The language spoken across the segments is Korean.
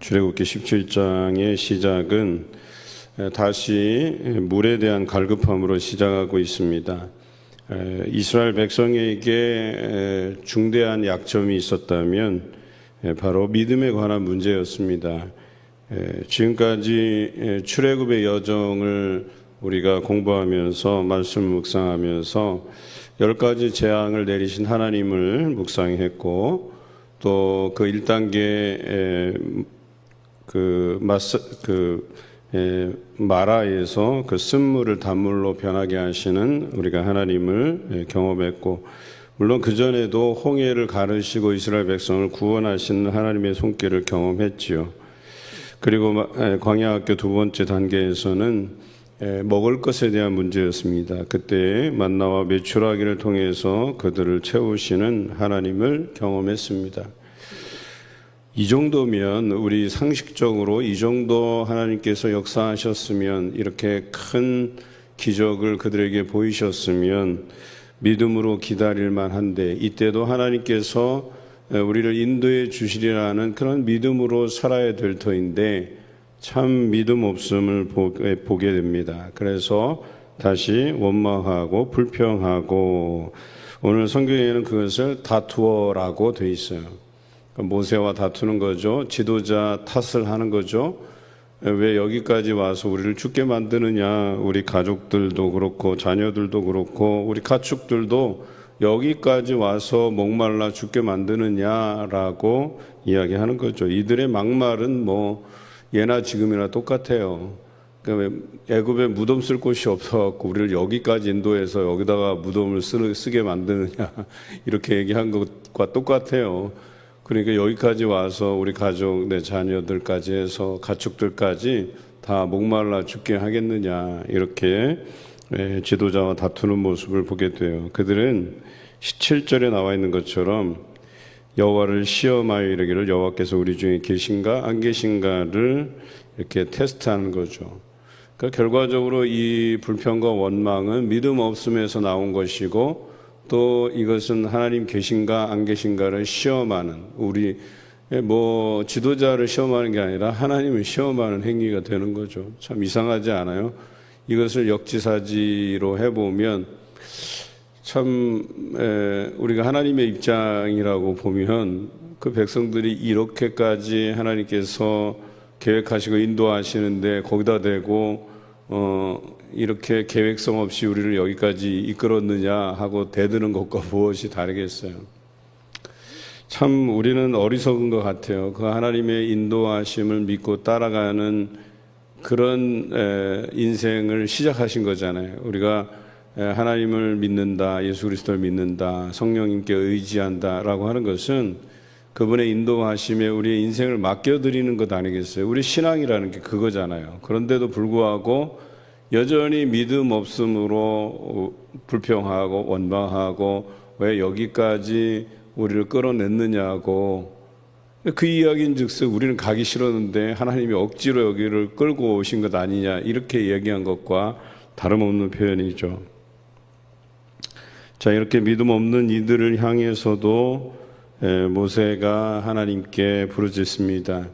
출애굽기 17장의 시작은 다시 물에 대한 갈급함으로 시작하고 있습니다. 이스라엘 백성에게 중대한 약점이 있었다면 바로 믿음에 관한 문제였습니다. 지금까지 출애굽의 여정을 우리가 공부하면서 말씀을 묵상하면서 10가지 재앙을 내리신 하나님을 묵상했고, 또 그 1단계 마라에서 그 쓴물을 단물로 변하게 하시는 우리가 하나님을 경험했고, 물론 그 전에도 홍해를 가르시고 이스라엘 백성을 구원하시는 하나님의 손길을 경험했지요. 그리고 광야학교 두 번째 단계에서는 먹을 것에 대한 문제였습니다. 그때 만나와 메추라기를 통해서 그들을 채우시는 하나님을 경험했습니다. 이 정도면 우리 상식적으로 이 정도 하나님께서 역사하셨으면, 이렇게 큰 기적을 그들에게 보이셨으면 믿음으로 기다릴 만한데, 이때도 하나님께서 우리를 인도해 주시리라는 그런 믿음으로 살아야 될 터인데 참 믿음 없음을 보게 됩니다. 그래서 다시 원망하고 불평하고, 오늘 성경에는 그것을 다투어라고 돼 있어요. 모세와 다투는 거죠. 지도자 탓을 하는 거죠. 왜 여기까지 와서 우리를 죽게 만드느냐. 우리 가족들도 그렇고 자녀들도 그렇고 우리 가축들도 여기까지 와서 목말라 죽게 만드느냐라고 이야기하는 거죠. 이들의 막말은 뭐 예나 지금이나 똑같아요. 그러니까 애굽에 무덤 쓸 곳이 없어갖고 우리를 여기까지 인도해서 여기다가 무덤을 쓰게 만드느냐, 이렇게 얘기한 것과 똑같아요. 그러니까 여기까지 와서 우리 가족, 내 자녀들까지 해서 가축들까지 다 목말라 죽게 하겠느냐, 이렇게 지도자와 다투는 모습을 보게 돼요. 그들은 17절에 나와 있는 것처럼 여호와를 시험하여 이르기를, 여호와께서 우리 중에 계신가 안 계신가를 이렇게 테스트하는 거죠. 그러니까 결과적으로 이 불평과 원망은 믿음 없음에서 나온 것이고, 또 이것은 하나님 계신가 안 계신가를 시험하는, 우리 뭐 지도자를 시험하는 게 아니라 하나님을 시험하는 행위가 되는 거죠. 참 이상하지 않아요? 이것을 역지사지로 해보면 참 우리가 하나님의 입장이라고 보면, 그 백성들이 이렇게까지 하나님께서 계획하시고 인도하시는데 거기다 대고 이렇게 계획성 없이 우리를 여기까지 이끌었느냐 하고 대드는 것과 무엇이 다르겠어요. 참 우리는 어리석은 것 같아요. 그 하나님의 인도하심을 믿고 따라가는 그런 인생을 시작하신 거잖아요. 우리가 하나님을 믿는다, 예수 그리스도를 믿는다, 성령님께 의지한다 라고 하는 것은 그분의 인도하심에 우리의 인생을 맡겨드리는 것 아니겠어요? 우리 신앙이라는 게 그거잖아요. 그런데도 불구하고 여전히 믿음 없음으로 불평하고 원망하고 왜 여기까지 우리를 끌어냈느냐고, 그 이야기인 즉슨 우리는 가기 싫었는데 하나님이 억지로 여기를 끌고 오신 것 아니냐, 이렇게 얘기한 것과 다름없는 표현이죠. 자, 이렇게 믿음 없는 이들을 향해서도 모세가 하나님께 부르짖습니다.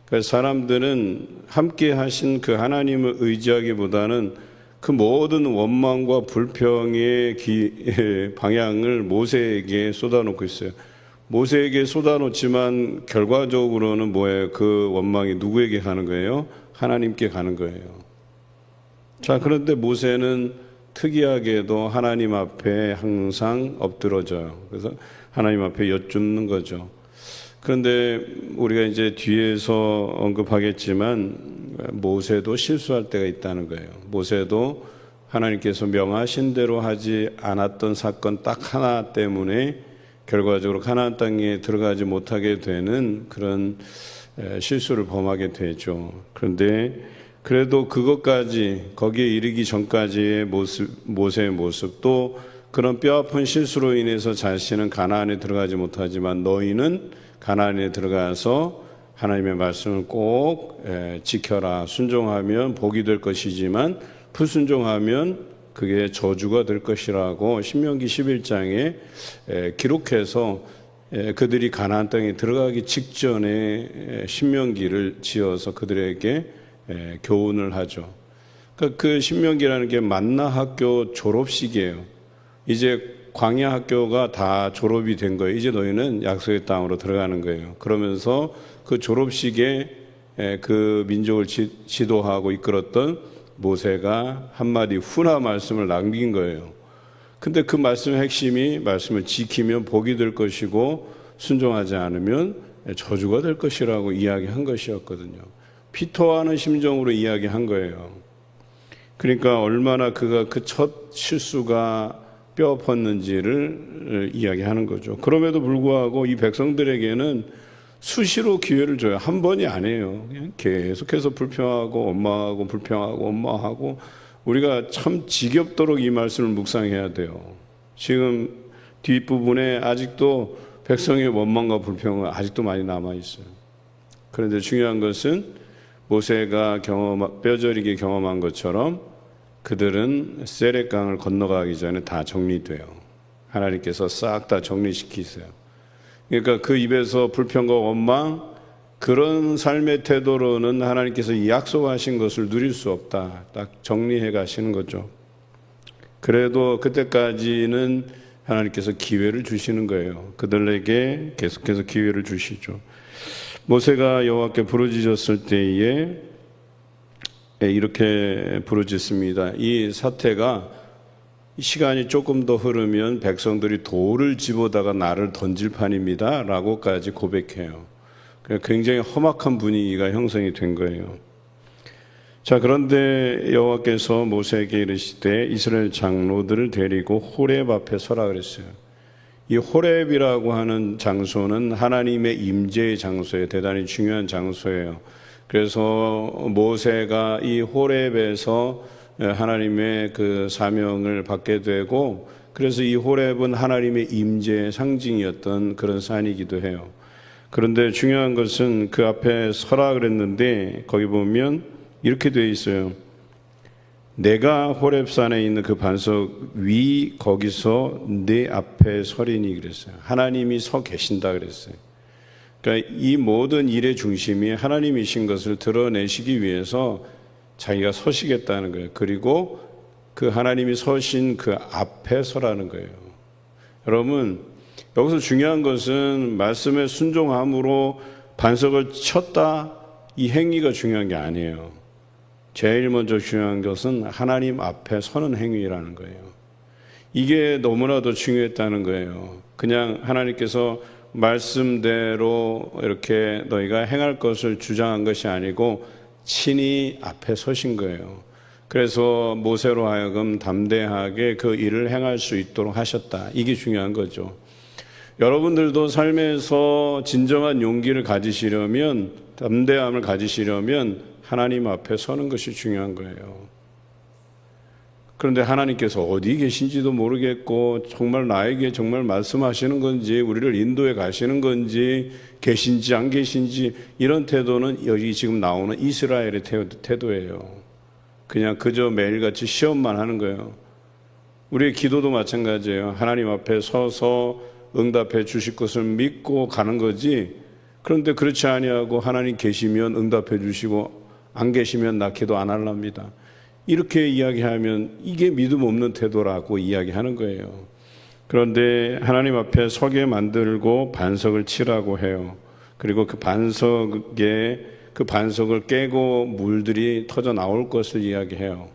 그러니까 사람들은 함께 하신 그 하나님을 의지하기보다는 그 모든 원망과 불평의 방향을 모세에게 쏟아놓고 있어요. 모세에게 쏟아놓지만 결과적으로는 뭐예요? 그 원망이 누구에게 가는 거예요? 하나님께 가는 거예요. 자, 그런데 모세는 특이하게도 하나님 앞에 항상 엎드러져요. 그래서 하나님 앞에 여쭙는 거죠. 그런데 우리가 이제 뒤에서 언급하겠지만 모세도 실수할 때가 있다는 거예요. 모세도 하나님께서 명하신 대로 하지 않았던 사건 딱 하나 때문에 결과적으로 가나안 땅에 들어가지 못하게 되는 그런 실수를 범하게 되죠. 그런데 그래도 그것까지, 거기에 이르기 전까지의 모세의 모습, 또 그런 뼈아픈 실수로 인해서 자신은 가나안에 들어가지 못하지만 너희는 가나안에 들어가서 하나님의 말씀을 꼭 지켜라. 순종하면 복이 될 것이지만 불순종하면 그게 저주가 될 것이라고 신명기 11장에 기록해서 그들이 가나안 땅에 들어가기 직전에 신명기를 지어서 그들에게 교훈을 하죠. 그러니까 그 신명기라는 게 만나 학교 졸업식이에요. 이제 광야 학교가 다 졸업이 된 거예요. 이제 너희는 약속의 땅으로 들어가는 거예요. 그러면서 그 졸업식에 그 민족을 지도하고 이끌었던 모세가 한마디 훈화 말씀을 남긴 거예요. 근데 그 말씀의 핵심이 말씀을 지키면 복이 될 것이고 순종하지 않으면 저주가 될 것이라고 이야기한 것이었거든요. 피토하는 심정으로 이야기한 거예요. 그러니까 얼마나 그가 그 첫 실수가 뼈 엎었는지를 이야기하는 거죠. 그럼에도 불구하고 이 백성들에게는 수시로 기회를 줘요. 한 번이 아니에요. 그냥 계속해서 불평하고 원망하고 불평하고 원망하고 우리가 참 지겹도록 이 말씀을 묵상해야 돼요. 지금 뒷부분에 아직도 백성의 원망과 불평은 아직도 많이 남아있어요. 그런데 중요한 것은 모세가 뼈저리게 경험한 것처럼 그들은 세렛강을 건너가기 전에 다 정리돼요. 하나님께서 싹 다 정리시키세요. 그러니까 그 입에서 불평과 원망, 그런 삶의 태도로는 하나님께서 약속하신 것을 누릴 수 없다. 딱 정리해 가시는 거죠. 그래도 그때까지는 하나님께서 기회를 주시는 거예요. 그들에게 계속해서 기회를 주시죠. 모세가 여호와께 부르짖었을 때에 이렇게 부르짖습니다. 이 사태가 시간이 조금 더 흐르면 백성들이 돌을 집어다가 나를 던질 판입니다 라고까지 고백해요. 굉장히 험악한 분위기가 형성이 된 거예요. 자, 그런데 여호와께서 모세에게 이르시되 이스라엘 장로들을 데리고 호렙 앞에 서라 그랬어요. 이 호렙이라고 하는 장소는 하나님의 임재의 장소예요. 대단히 중요한 장소예요. 그래서 모세가 이 호렙에서 하나님의 그 사명을 받게 되고, 그래서 이 호렙은 하나님의 임재의 상징이었던 그런 산이기도 해요. 그런데 중요한 것은 그 앞에 서라 그랬는데 거기 보면 이렇게 되어 있어요. 내가 호렙산에 있는 그 반석 위 거기서 내 앞에 서리니 그랬어요. 하나님이 서 계신다 그랬어요. 그러니까 이 모든 일의 중심이 하나님이신 것을 드러내시기 위해서 자기가 서시겠다는 거예요. 그리고 그 하나님이 서신 그 앞에 서라는 거예요. 여러분, 여기서 중요한 것은 말씀에 순종함으로 반석을 쳤다, 이 행위가 중요한 게 아니에요. 제일 먼저 중요한 것은 하나님 앞에 서는 행위라는 거예요. 이게 너무나도 중요했다는 거예요. 그냥 하나님께서 말씀대로 이렇게 너희가 행할 것을 주장한 것이 아니고 친히 앞에 서신 거예요. 그래서 모세로 하여금 담대하게 그 일을 행할 수 있도록 하셨다. 이게 중요한 거죠. 여러분들도 삶에서 진정한 용기를 가지시려면, 담대함을 가지시려면 하나님 앞에 서는 것이 중요한 거예요. 그런데 하나님께서 어디 계신지도 모르겠고 정말 나에게 정말 말씀하시는 건지 우리를 인도해 가시는 건지 계신지 안 계신지, 이런 태도는 여기 지금 나오는 이스라엘의 태도예요. 그냥 그저 매일같이 시험만 하는 거예요. 우리의 기도도 마찬가지예요. 하나님 앞에 서서 응답해 주실 것을 믿고 가는 거지, 그런데 그렇지 아니하고 하나님 계시면 응답해 주시고 안 계시면 나 기도 안 할랍니다. 이렇게 이야기하면 이게 믿음 없는 태도라고 이야기하는 거예요. 그런데 하나님 앞에 서게 만들고 반석을 치라고 해요. 그리고 그 반석을 깨고 물들이 터져 나올 것을 이야기해요.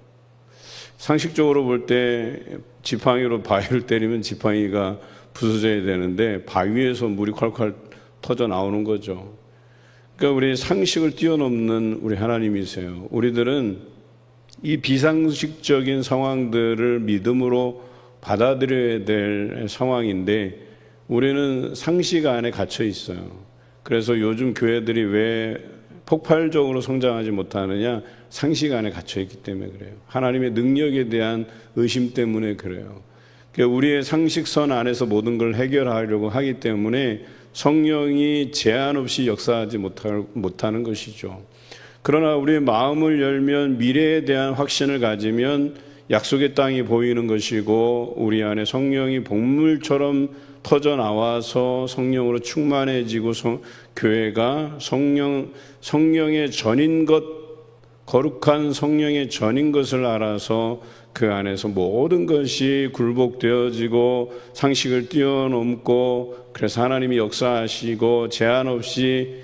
상식적으로 볼 때 지팡이로 바위를 때리면 지팡이가 부서져야 되는데 바위에서 물이 콸콸 터져 나오는 거죠. 그러니까 우리 상식을 뛰어넘는 우리 하나님이세요. 우리들은 이 비상식적인 상황들을 믿음으로 받아들여야 될 상황인데 우리는 상식 안에 갇혀 있어요. 그래서 요즘 교회들이 왜 폭발적으로 성장하지 못하느냐? 상식 안에 갇혀 있기 때문에 그래요. 하나님의 능력에 대한 의심 때문에 그래요. 그러니까 우리의 상식선 안에서 모든 걸 해결하려고 하기 때문에 성령이 제한 없이 역사하지 못하는 것이죠. 그러나 우리의 마음을 열면, 미래에 대한 확신을 가지면 약속의 땅이 보이는 것이고 우리 안에 성령이 복물처럼 터져 나와서 성령으로 충만해지고 교회가 성령의 전인 것, 거룩한 성령의 전인 것을 알아서 그 안에서 모든 것이 굴복되어지고 상식을 뛰어넘고, 그래서 하나님이 역사하시고 제한 없이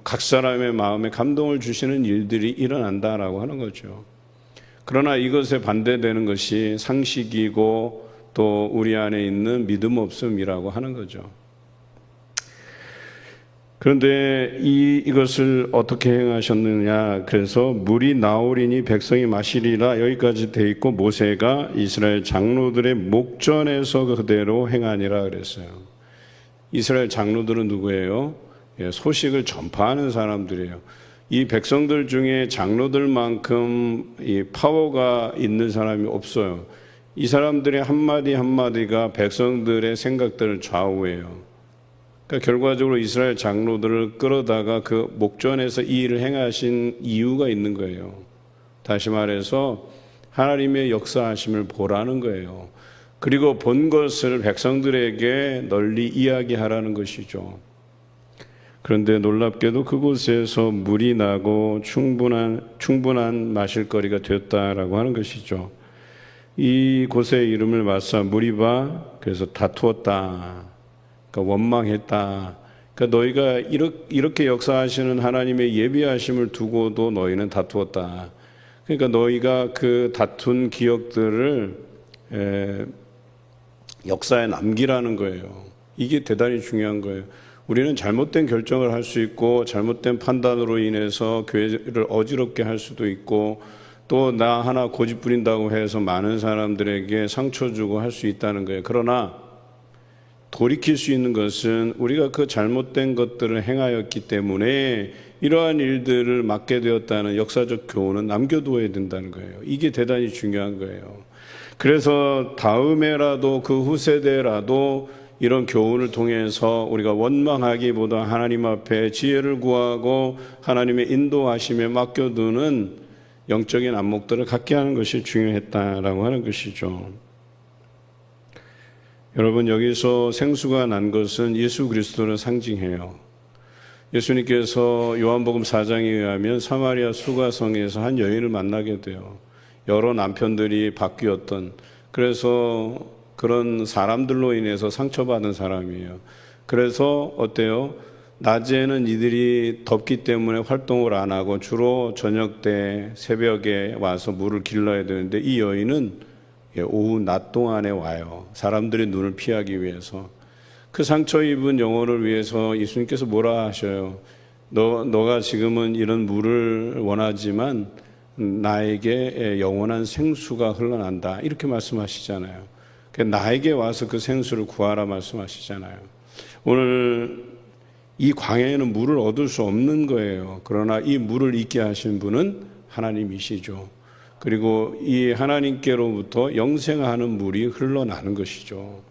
각 사람의 마음에 감동을 주시는 일들이 일어난다라고 하는 거죠. 그러나 이것에 반대되는 것이 상식이고 또 우리 안에 있는 믿음 없음이라고 하는 거죠. 그런데 이것을 어떻게 행하셨느냐? 그래서 물이 나오리니 백성이 마시리라 여기까지 돼 있고, 모세가 이스라엘 장로들의 목전에서 그대로 행하니라 그랬어요. 이스라엘 장로들은 누구예요? 소식을 전파하는 사람들이에요. 이 백성들 중에 장로들만큼 이 파워가 있는 사람이 없어요. 이 사람들의 한마디 한마디가 백성들의 생각들을 좌우해요. 그러니까 결과적으로 이스라엘 장로들을 끌어다가 그 목전에서 이 일을 행하신 이유가 있는 거예요. 다시 말해서 하나님의 역사하심을 보라는 거예요. 그리고 본 것을 백성들에게 널리 이야기하라는 것이죠. 그런데 놀랍게도 그곳에서 물이 나고 충분한 마실 거리가 되었다라고 하는 것이죠. 이 곳의 이름을 마사 무리바, 그래서 다투었다, 그러니까 원망했다. 그러니까 너희가 이렇게 역사하시는 하나님의 예비하심을 두고도 너희는 다투었다. 그러니까 너희가 그 다툰 기억들을 역사에 남기라는 거예요. 이게 대단히 중요한 거예요. 우리는 잘못된 결정을 할 수 있고, 잘못된 판단으로 인해서 교회를 어지럽게 할 수도 있고, 또 나 하나 고집 부린다고 해서 많은 사람들에게 상처 주고 할 수 있다는 거예요. 그러나 돌이킬 수 있는 것은 우리가 그 잘못된 것들을 행하였기 때문에 이러한 일들을 맡게 되었다는 역사적 교훈은 남겨두어야 된다는 거예요. 이게 대단히 중요한 거예요. 그래서 다음에라도 그 후세대라도 이런 교훈을 통해서 우리가 원망하기보다 하나님 앞에 지혜를 구하고 하나님의 인도하심에 맡겨두는 영적인 안목들을 갖게 하는 것이 중요했다라고 하는 것이죠. 여러분, 여기서 생수가 난 것은 예수 그리스도를 상징해요. 예수님께서 요한복음 4장에 의하면 사마리아 수가성에서 한 여인을 만나게 돼요. 여러 남편들이 바뀌었던, 그래서 그런 사람들로 인해서 상처받은 사람이에요. 그래서 어때요? 낮에는 이들이 덥기 때문에 활동을 안 하고 주로 저녁 때 새벽에 와서 물을 길러야 되는데, 이 여인은 오후 낮 동안에 와요. 사람들의 눈을 피하기 위해서. 그 상처 입은 영혼을 위해서 예수님께서 뭐라 하셔요? 너가 지금은 이런 물을 원하지만 나에게 영원한 생수가 흘러난다, 이렇게 말씀하시잖아요. 나에게 와서 그 생수를 구하라 말씀하시잖아요. 오늘 이 광야에는 물을 얻을 수 없는 거예요. 그러나 이 물을 있게 하신 분은 하나님이시죠. 그리고 이 하나님께로부터 영생하는 물이 흘러나는 것이죠.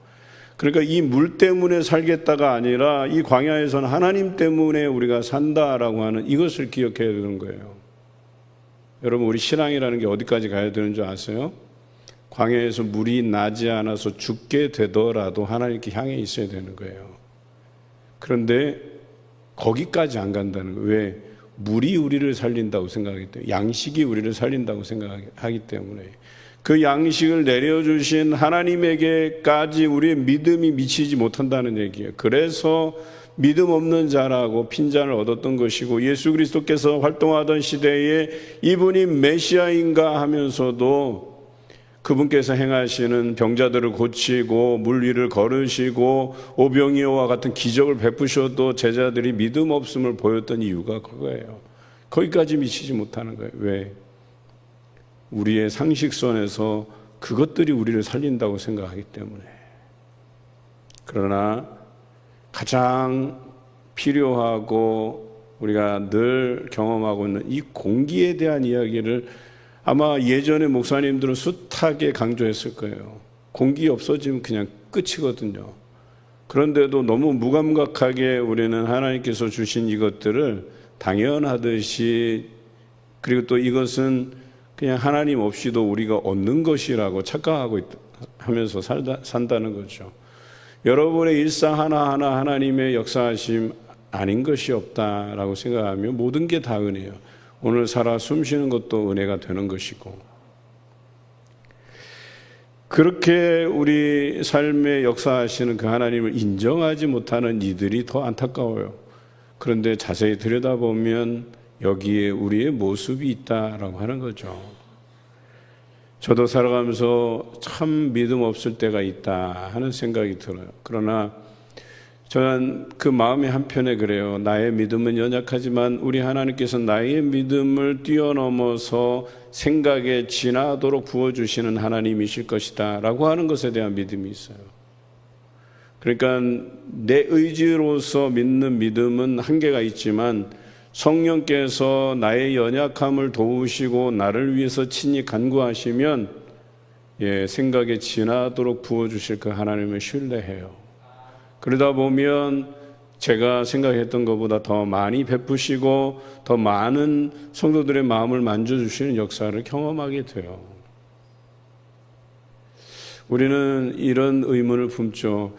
그러니까 이 물 때문에 살겠다가 아니라 이 광야에서는 하나님 때문에 우리가 산다라고 하는 이것을 기억해야 되는 거예요. 여러분, 우리 신앙이라는 게 어디까지 가야 되는 줄 아세요? 광야에서 물이 나지 않아서 죽게 되더라도 하나님께 향해 있어야 되는 거예요. 그런데 거기까지 안 간다는 거예요. 왜? 물이 우리를 살린다고 생각하기 때문에, 양식이 우리를 살린다고 생각하기 때문에, 그 양식을 내려주신 하나님에게까지 우리의 믿음이 미치지 못한다는 얘기예요. 그래서 믿음 없는 자라고 핀잔을 얻었던 것이고, 예수 그리스도께서 활동하던 시대에 이분이 메시아인가 하면서도 그분께서 행하시는 병자들을 고치고 물 위를 걸으시고 오병이어와 같은 기적을 베푸셔도 제자들이 믿음 없음을 보였던 이유가 그거예요. 거기까지 미치지 못하는 거예요. 왜? 우리의 상식선에서 그것들이 우리를 살린다고 생각하기 때문에. 그러나 가장 필요하고 우리가 늘 경험하고 있는 이 공기에 대한 이야기를 아마 예전에 목사님들은 숱하게 강조했을 거예요. 공기 없어지면 그냥 끝이거든요. 그런데도 너무 무감각하게 우리는 하나님께서 주신 이것들을 당연하듯이, 그리고 또 이것은 그냥 하나님 없이도 우리가 얻는 것이라고 착각하고 하면서 산다는 거죠. 여러분의 일상 하나하나 하나님의 역사하심 아닌 것이 없다라고 생각하면 모든 게 다 은혜예요. 오늘 살아 숨쉬는 것도 은혜가 되는 것이고, 그렇게 우리 삶에 역사하시는 그 하나님을 인정하지 못하는 이들이 더 안타까워요. 그런데 자세히 들여다보면 여기에 우리의 모습이 있다라고 하는 거죠. 저도 살아가면서 참 믿음 없을 때가 있다 하는 생각이 들어요. 그러나 저는 그 마음의 한편에 그래요. 나의 믿음은 연약하지만 우리 하나님께서 나의 믿음을 뛰어넘어서 생각에 지나도록 부어주시는 하나님이실 것이다 라고 하는 것에 대한 믿음이 있어요. 그러니까 내 의지로서 믿는 믿음은 한계가 있지만 성령께서 나의 연약함을 도우시고 나를 위해서 친히 간구하시면 생각에 지나도록 부어주실 그 하나님을 신뢰해요. 그러다 보면 제가 생각했던 것보다 더 많이 베푸시고 더 많은 성도들의 마음을 만져주시는 역사를 경험하게 돼요. 우리는 이런 의문을 품죠.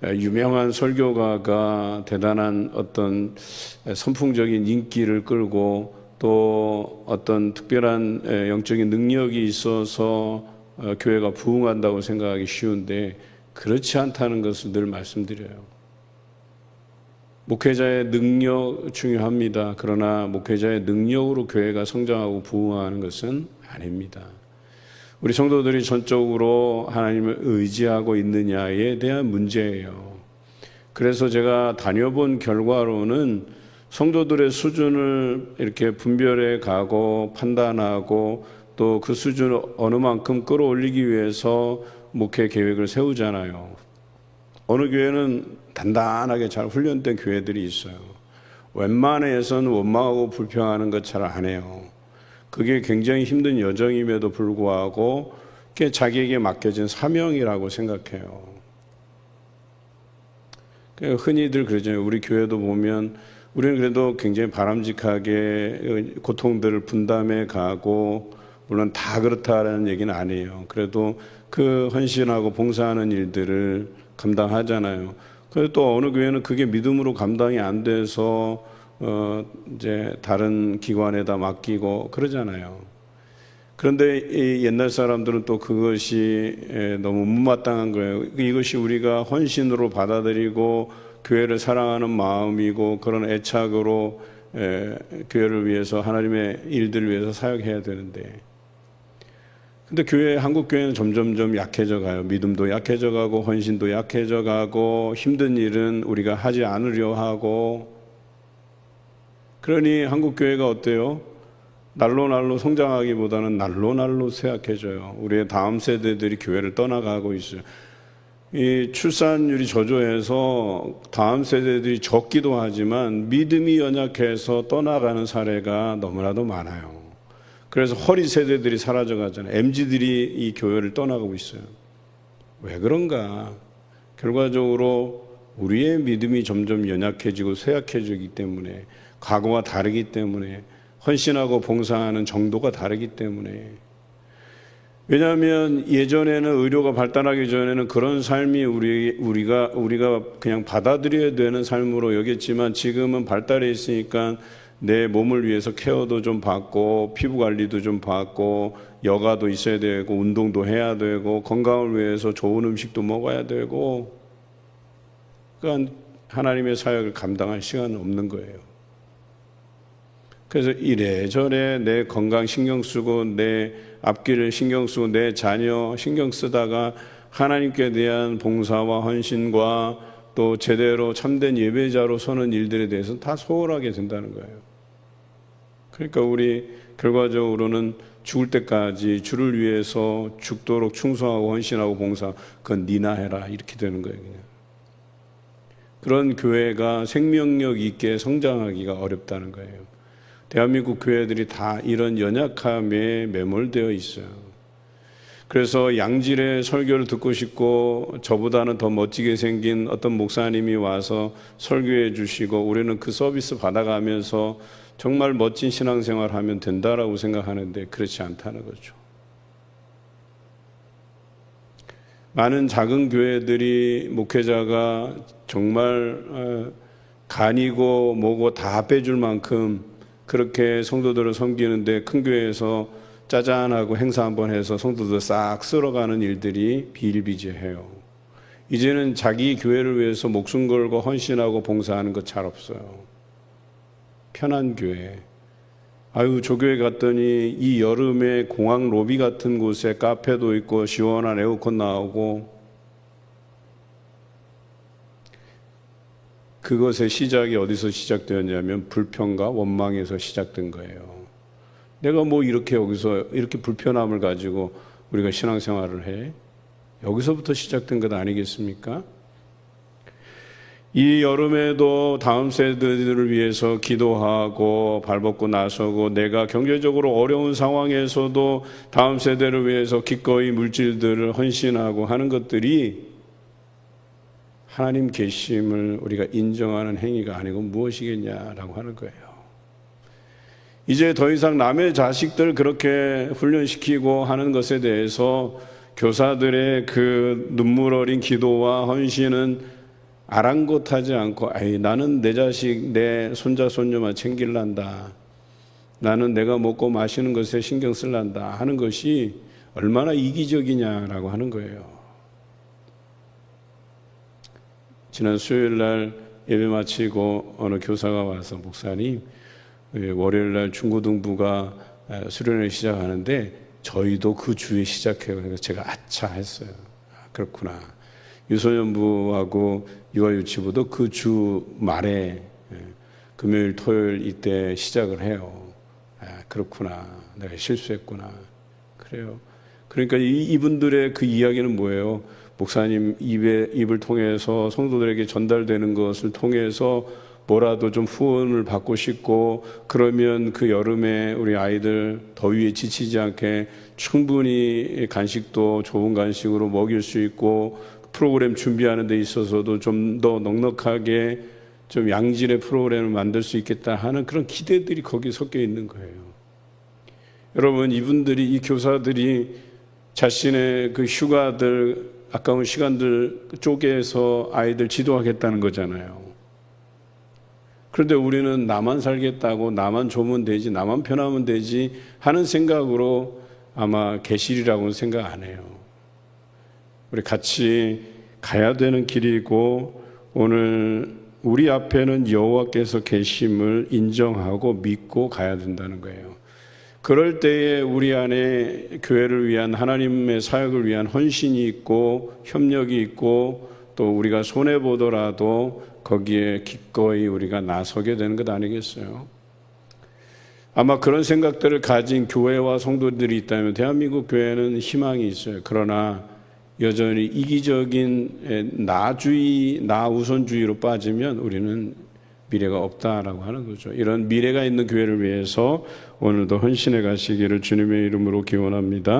유명한 설교가가 대단한 어떤 선풍적인 인기를 끌고 또 어떤 특별한 영적인 능력이 있어서 교회가 부흥한다고 생각하기 쉬운데 그렇지 않다는 것을 늘 말씀드려요. 목회자의 능력 중요합니다. 그러나 목회자의 능력으로 교회가 성장하고 부흥하는 것은 아닙니다. 우리 성도들이 전적으로 하나님을 의지하고 있느냐에 대한 문제예요. 그래서 제가 다녀본 결과로는 성도들의 수준을 이렇게 분별해 가고 판단하고 또 그 수준을 어느 만큼 끌어올리기 위해서 목회 계획을 세우잖아요. 어느 교회는 단단하게 잘 훈련된 교회들이 있어요. 웬만해서는 원망하고 불평하는 것 잘 안 해요. 그게 굉장히 힘든 여정임에도 불구하고 그게 자기에게 맡겨진 사명이라고 생각해요. 흔히들 그러잖아요. 우리 교회도 보면 우리는 그래도 굉장히 바람직하게 고통들을 분담해 가고, 물론 다 그렇다라는 얘기는 아니에요. 그래도 그 헌신하고 봉사하는 일들을 감당하잖아요. 그래도 또 어느 교회는 그게 믿음으로 감당이 안 돼서 이제 다른 기관에다 맡기고 그러잖아요. 그런데 이 옛날 사람들은 또 그것이 너무 못마땅한 거예요. 이것이 우리가 헌신으로 받아들이고 교회를 사랑하는 마음이고 그런 애착으로 교회를 위해서 하나님의 일들을 위해서 사역해야 되는데, 근데 한국 교회는 점점점 약해져 가요. 믿음도 약해져 가고 헌신도 약해져 가고 힘든 일은 우리가 하지 않으려 하고. 그러니 한국 교회가 어때요? 날로 성장하기보다는 날로 쇠약해져요. 우리의 다음 세대들이 교회를 떠나가고 있어요. 이 출산율이 저조해서 다음 세대들이 적기도 하지만 믿음이 연약해서 떠나가는 사례가 너무나도 많아요. 그래서 허리 세대들이 사라져 가잖아요. MZ들이 이 교회를 떠나가고 있어요. 왜 그런가? 결과적으로 우리의 믿음이 점점 연약해지고 쇠약해지기 때문에, 과거와 다르기 때문에, 헌신하고 봉사하는 정도가 다르기 때문에. 왜냐하면 예전에는 의료가 발달하기 전에는 그런 삶이 우리가 그냥 받아들여야 되는 삶으로 여겼지만, 지금은 발달해 있으니까 내 몸을 위해서 케어도 좀 받고 피부 관리도 좀 받고 여가도 있어야 되고 운동도 해야 되고 건강을 위해서 좋은 음식도 먹어야 되고, 그러니까 하나님의 사역을 감당할 시간은 없는 거예요. 그래서 이래저래 내 건강 신경 쓰고 내 앞길을 신경 쓰고 내 자녀 신경 쓰다가 하나님께 대한 봉사와 헌신과 또 제대로 참된 예배자로 서는 일들에 대해서는 다 소홀하게 된다는 거예요. 그러니까 우리 결과적으로는 죽을 때까지 주를 위해서 죽도록 충성하고 헌신하고 봉사, 그건 니나 해라 이렇게 되는 거예요. 그냥. 그런 교회가 생명력 있게 성장하기가 어렵다는 거예요. 대한민국 교회들이 다 이런 연약함에 매몰되어 있어요. 그래서 양질의 설교를 듣고 싶고 저보다는 더 멋지게 생긴 어떤 목사님이 와서 설교해 주시고 우리는 그 서비스 받아가면서 정말 멋진 신앙생활 하면 된다라고 생각하는데 그렇지 않다는 거죠. 많은 작은 교회들이 목회자가 정말 간이고 뭐고 다 빼줄 만큼 그렇게 성도들을 섬기는데 큰 교회에서 짜잔하고 행사 한번 해서 성도들 싹 쓸어가는 일들이 비일비재해요. 이제는 자기 교회를 위해서 목숨 걸고 헌신하고 봉사하는 거 잘 없어요. 편한 교회. 아유, 조교회 갔더니 이 여름에 공항 로비 같은 곳에 카페도 있고 시원한 에어컨 나오고, 그것의 시작이 어디서 시작되었냐면 불평과 원망에서 시작된 거예요. 내가 뭐 이렇게 여기서 이렇게 불편함을 가지고 우리가 신앙생활을 해? 여기서부터 시작된 것 아니겠습니까? 이 여름에도 다음 세대들을 위해서 기도하고 발벗고 나서고, 내가 경제적으로 어려운 상황에서도 다음 세대를 위해서 기꺼이 물질들을 헌신하고 하는 것들이 하나님 계심을 우리가 인정하는 행위가 아니고 무엇이겠냐라고 하는 거예요. 이제 더 이상 남의 자식들 그렇게 훈련시키고 하는 것에 대해서 교사들의 그 눈물 어린 기도와 헌신은 아랑곳하지 않고, 나는 내 자식, 내 손자, 손녀만 챙길란다, 나는 내가 먹고 마시는 것에 신경 쓸란다 하는 것이 얼마나 이기적이냐라고 하는 거예요. 지난 수요일 날 예배 마치고 어느 교사가 와서, 목사님, 월요일 날 중고등부가 수련회 시작하는데 저희도 그 주에 시작해요. 그래서 제가 아차 했어요. 그렇구나. 유소년부하고 유아유치부도 그 주 말에 금요일 토요일 이때 시작을 해요. 그렇구나, 내가 실수했구나. 그래요. 그러니까 이분들의 그 이야기는 뭐예요? 목사님 입을 통해서 성도들에게 전달되는 것을 통해서 뭐라도 좀 후원을 받고 싶고, 그러면 그 여름에 우리 아이들 더위에 지치지 않게 충분히 간식도 좋은 간식으로 먹일 수 있고, 프로그램 준비하는 데 있어서도 좀 더 넉넉하게 좀 양질의 프로그램을 만들 수 있겠다 하는 그런 기대들이 거기에 섞여 있는 거예요. 여러분, 이분들이, 이 교사들이 자신의 그 휴가들, 아까운 시간들 쪼개서 아이들 지도하겠다는 거잖아요. 그런데 우리는 나만 살겠다고, 나만 좋으면 되지, 나만 편하면 되지 하는 생각으로 아마 계시리라고는 생각 안 해요. 우리 같이 가야 되는 길이고, 오늘 우리 앞에는 여호와께서 계심을 인정하고 믿고 가야 된다는 거예요. 그럴 때에 우리 안에 교회를 위한, 하나님의 사역을 위한 헌신이 있고 협력이 있고, 또 우리가 손해보더라도 거기에 기꺼이 우리가 나서게 되는 것 아니겠어요? 아마 그런 생각들을 가진 교회와 성도들이 있다면 대한민국 교회는 희망이 있어요. 그러나 여전히 이기적인 나주의, 나우선주의로 빠지면 우리는 미래가 없다라고 하는 거죠. 이런 미래가 있는 교회를 위해서 오늘도 헌신해 가시기를 주님의 이름으로 기원합니다.